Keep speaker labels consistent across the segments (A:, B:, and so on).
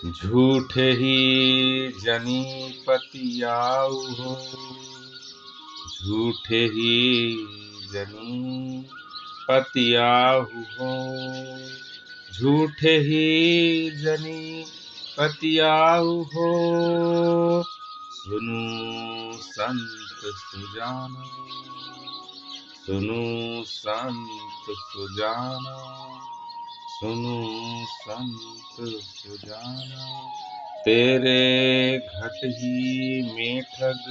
A: झूठे ही जनी पतियाऊ हो, झूठे ही जनी पतियाऊ हो, झूठे ही जनी पतियाऊ हो। सुनो संत सुजाना, सुनो संत सुजाना, सुनो संत सुजाना। तेरे घट ही में ठग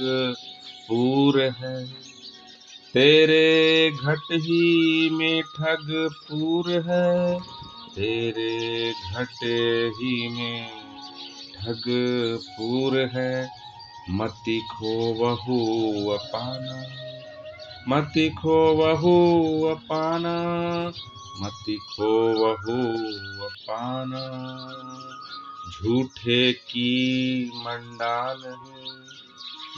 A: पूर है, तेरे घट ही में ठग पूर है, तेरे घट ही में ठग पूर है। मति खोवहु अपाना, मति खोवहु अपाना, मति खोवहु अपाना। झूठे की मंडान है,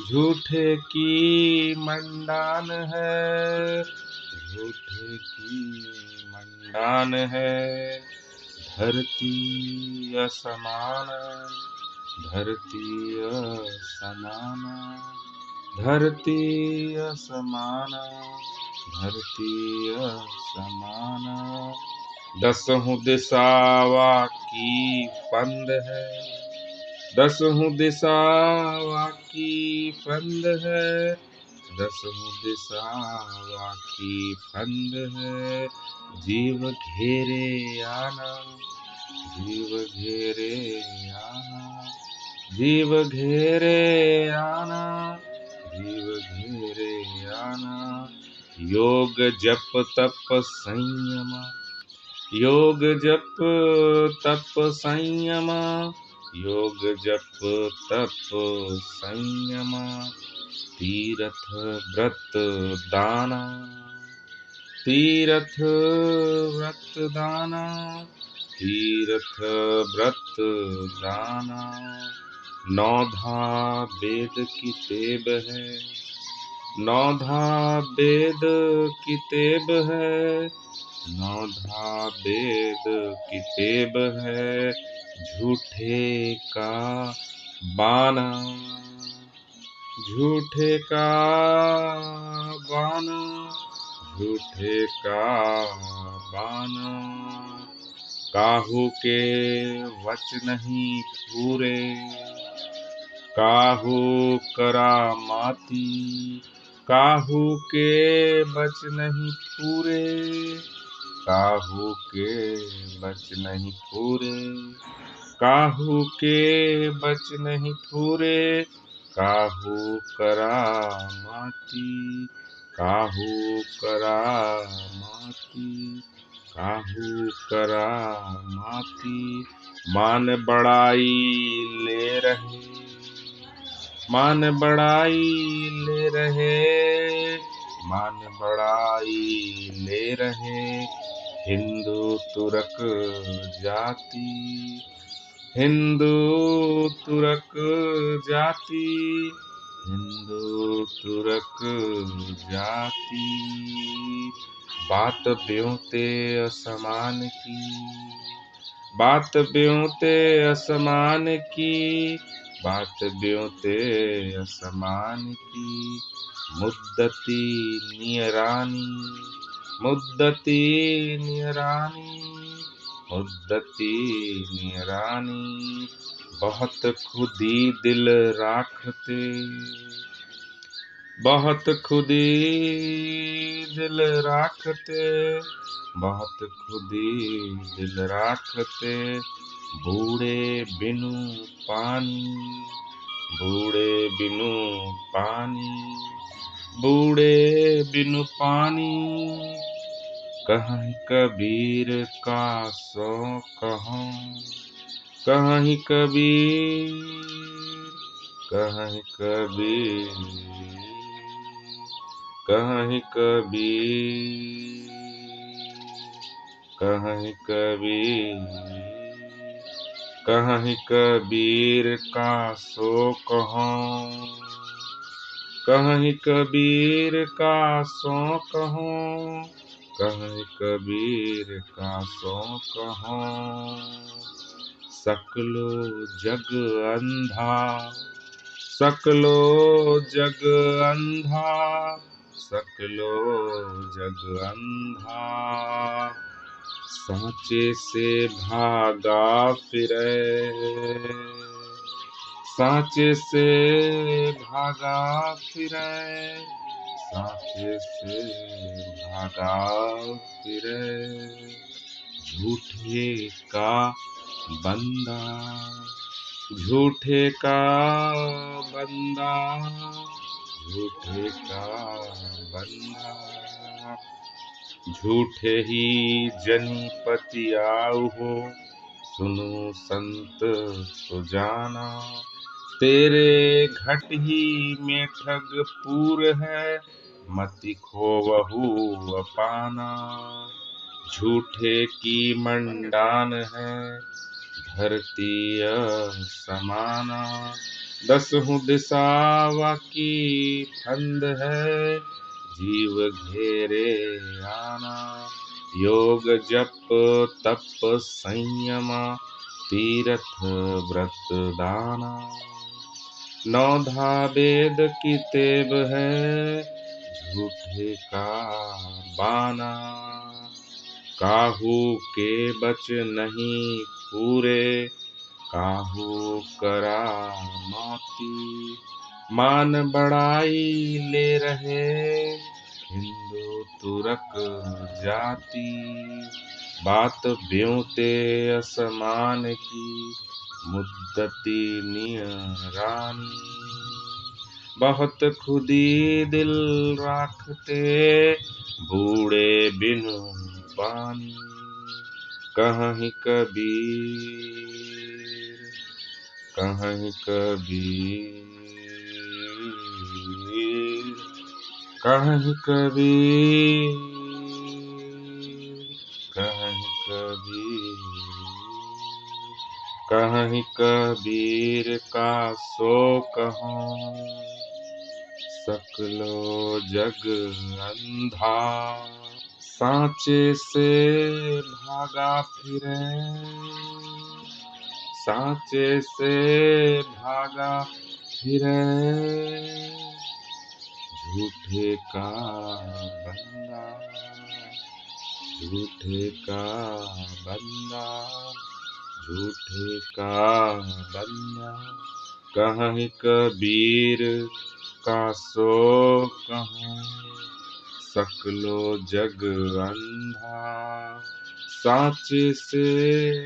A: झूठे की मंडान है, झूठे की मंडान है। धरती असमान, धरती असमान, धरती असमान, धरती असमान। दसहु दिशावा की फंद है, दसहु दिशावा की फंद है, दसहु दिशावा की फंद है। जीव घेरे आना, जीव घेरे आना, जीव घेरे आना, जीव घेरे आना। योग जप तप संयम, योग जप तप संयम, योग जप तप संयम। तीर्थ व्रत दाना, तीर्थ व्रत दाना, तीर्थ व्रत दाना। नौधा वेद की तेब है, नौधा वेद की तेब है, नौधा वेद की तेब है। झूठे का बाना, झूठे का बाना, झूठे का बाना। काहू के वच नहीं पूरे, काहू करामाती, काहू के बच नहीं पूरे, काहू के बच नहीं पूरे, काहू के बच नहीं पूरे। काहू करामाती, काहू करामाती, काहू करामाती। मान बड़ाई ले रहे, मान बड़ाई ले रहे, मान बड़ाई ले रहे। हिंदू तुरक जाति, हिंदू तुरक जाति, हिंदू तुरक जाति। बात ब्योते असमान की, बात ब्योते असमान की, बात ब्योते असमान की। मुद्दती नियरानी, मुद्दती नियरानी, मुद्दती नियरानी। बहुत खुदी दिल राखते, बहुत खुदी दिल राखते, बहुत खुदी दिल राखते। बूढ़े बिनु पानी, बूढ़े बिनु पानी, बूढ़े बिनु पानी। कहीं कबीर का सो कहूँ, कहीं कबीर, कहीं कबीर, कहीं कबीर, कहीं कबीर, कहीं कबीर का सो कहूँ, कहीं कबीर का सो कहूँ, कहीं कबीर का सो कहूँ। सकलो जग अंधा, सकलो जग अंधा, सकलो जग अंधा, साँचे से भागा फिरे, साँचे से भागा फिरे, साँचे से भागा फिरे, झूठे का बंदा, झूठे का बंदा, झूठे का बंदा, झूठे ही जनिपति आऊ हो, सुनो संत सुजाना, तेरे घट ही में ठग पूर है, मति खोवहु अपाना, झूठे की मंडान है, धरती समाना, दसहु दिशावा की फंद है, जीव घेरे आना, योग जप तप संयम, तीरथ व्रत दाना, नौधा वेद की तेब है, झूठे का बाना, काहू के बच नहीं पूरे, काहू करा मौती, मान बढ़ाई ले रहे, हिंदू तुरक जाति, बात ब्योते असमान की, मुद्दती नियरानी, बहुत खुदी दिल राखते, बूढ़े बिनु पानी, कहीं कबीर, कहीं कबीर, कहीं कबीर, कहीं कबीर, कहीं कबीर का सो कहूँ, सकलो जग अंधा, साँचे से भागा फिरे, साँचे से भागा फिरे, झूठे का बंदा, झूठे का बंदा, झूठे का बंदा, कहीं कबीर का सो कहूँ, सकलो जग अंधा, साँचे से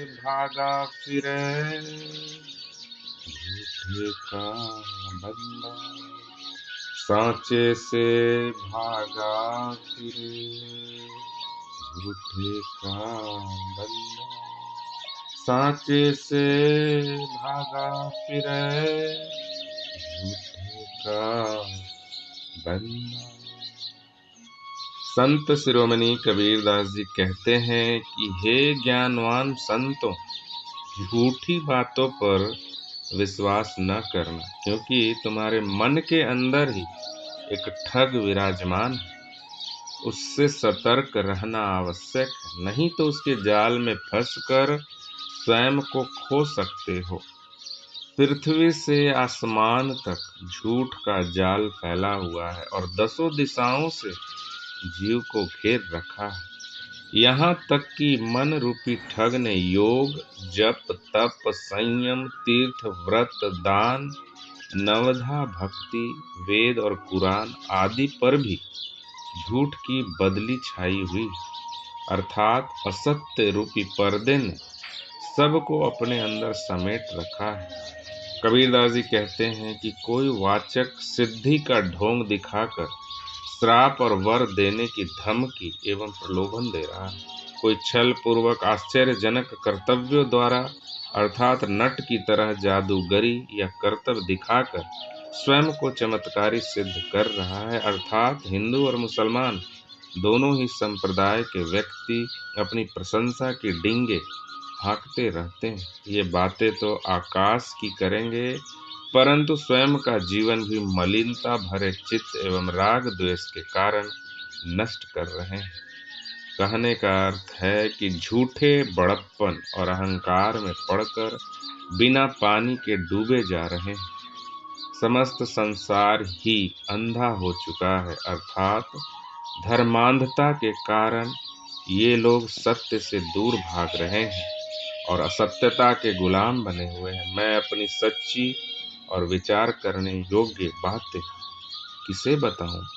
A: भागा फिरे, झूठे का बंदा, साँचे से भागा फिरे, झूठे का बंदा, साँचे से भागा फिरे, झूठे का बंदा। संत शिरोमणि कबीरदास जी कहते हैं कि हे ज्ञानवान संतों, झूठी बातों पर विश्वास न करना, क्योंकि तुम्हारे मन के अंदर ही एक ठग विराजमान है, उससे सतर्क रहना आवश्यक है, नहीं तो उसके जाल में फंसकर स्वयं को खो सकते हो। पृथ्वी से आसमान तक झूठ का जाल फैला हुआ है और दसों दिशाओं से जीव को घेर रखा है। यहाँ तक कि मन रूपी ठग ने योग जप तप संयम तीर्थ व्रत दान नवधा भक्ति वेद और कुरान आदि पर भी झूठ की बदली छाई हुई, अर्थात असत्य रूपी पर्दे ने सबको अपने अंदर समेट रखा है। कबीरदास जी कहते हैं कि कोई वाचक सिद्धि का ढोंग दिखाकर श्राप और वर देने की धमकी एवं प्रलोभन दे रहा है, कोई छल पूर्वक आश्चर्यजनक कर्तव्यों द्वारा अर्थात नट की तरह जादूगरी या कर्तव्य दिखाकर स्वयं को चमत्कारी सिद्ध कर रहा है, अर्थात हिंदू और मुसलमान दोनों ही संप्रदाय के व्यक्ति अपनी प्रशंसा की डींगे हाँकते रहते हैं। ये बातें तो आकाश की करेंगे, परंतु स्वयं का जीवन भी मलिनता भरे चित्त एवं राग द्वेष के कारण नष्ट कर रहे हैं। कहने का अर्थ है कि झूठे बड़प्पन और अहंकार में पड़कर बिना पानी के डूबे जा रहे हैं। समस्त संसार ही अंधा हो चुका है, अर्थात धर्मांधता के कारण ये लोग सत्य से दूर भाग रहे हैं और असत्यता के गुलाम बने हुए हैं। मैं अपनी सच्ची और विचार करने योग्य बातें किसे बताऊं?